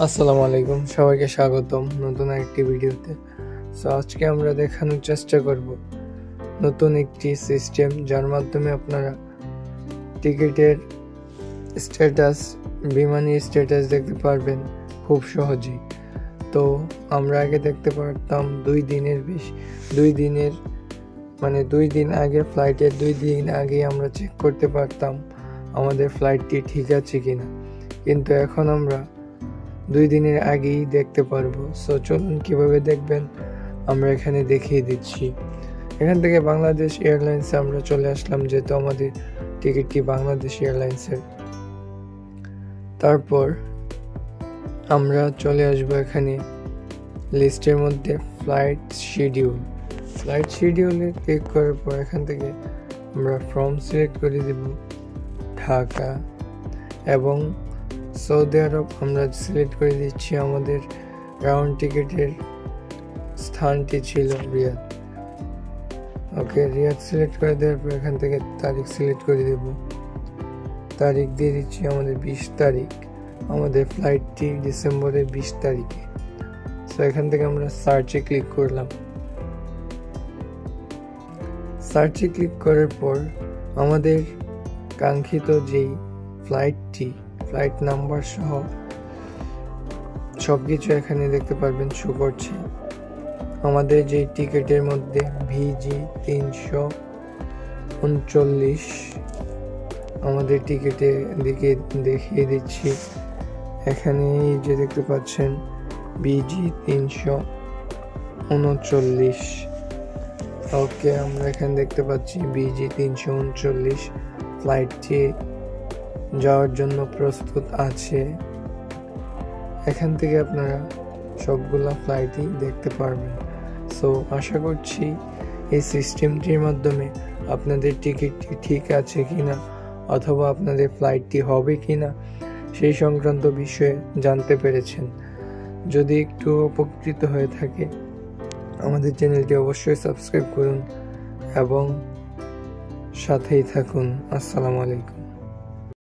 আসসালামু আলাইকুম, সবাইকে স্বাগতম নতুন একটি ভিডিওতে। আজকে আমরা দেখানোর চেষ্টা করব নতুন একটি সিস্টেম যার মাধ্যমে আপনারা টিকিটের স্ট্যাটাস, বিমানের স্ট্যাটাস দেখতে পারবেন খুব সহজেই। তো আমরা আগে দেখতে পারতাম 2 দিন আগে, ফ্লাইটের 2 দিন আগে আমরা চেক করতে পারতাম আমাদের ফ্লাইটটি ঠিক আছে কিনা, কিন্তু এখন আমরা 2 দিনের আগেই দেখতে পারবো। চলুন কিভাবে দেখবেন আমরা এখানে দেখিয়ে দিচ্ছি। এখান থেকে বাংলাদেশ এয়ারলাইন্সে আমরা চলে আসলাম, যেহেতু আমাদের টিকিটটি বাংলাদেশ এয়ারলাইন্সের। তারপর আমরা চলে আসবো এখানে লিস্টের মধ্যে ফ্লাইট শিডিউলে ক্লিক করার পর এখান থেকে আমরা ফ্রম সিলেক্ট করে দেব ঢাকা, এবং সৌদি আরব আমরা সিলেক্ট করে দিচ্ছি। আমাদের রাউন্ড টিকিটের স্থানটি ছিল রিয়াদ। রিয়াদ সিলেক্ট করে দেওয়ার পর এখান থেকে তারিখ সিলেক্ট করে দেব। তারিখ দিয়ে দিচ্ছি আমাদের 20 তারিখ, আমাদের ফ্লাইটটি ডিসেম্বরের 20 তারিখে। এখান থেকে আমরা সার্চে ক্লিক করলাম। সার্চে ক্লিক করার পর আমাদের কাঙ্ক্ষিত যেই ফ্লাইট নাম্বার সহ সবকিছু এখানে দেখতে পারবেন, শো করছে। আমাদের যে টিকিটের মধ্যে VG 339 আমাদের টিকিটে দিকে দেখিয়ে দিচ্ছি। এখানে যে দেখতে পাচ্ছেন VG 339। আমরা এখানে দেখতে পাচ্ছি VG 339 ফ্লাইটটি যাওয়ার জন্য প্রস্তুত আছে। এখান থেকে আপনারা সবগুলা ফ্লাইটই দেখতে পারবেন। আশা করছি এই সিস্টেমটির মাধ্যমে আপনাদের টিকিটটি ঠিক আছে কিনা, অথবা আপনাদের ফ্লাইটটি হবে কিনা সেই সংক্রান্ত বিষয়ে জানতে পেরেছেন। যদি একটু উপকৃত হয়ে থাকে আমাদের চ্যানেলটি অবশ্যই সাবস্ক্রাইব করুন এবং সাথেই থাকুন। আসসালামু আলাইকুম।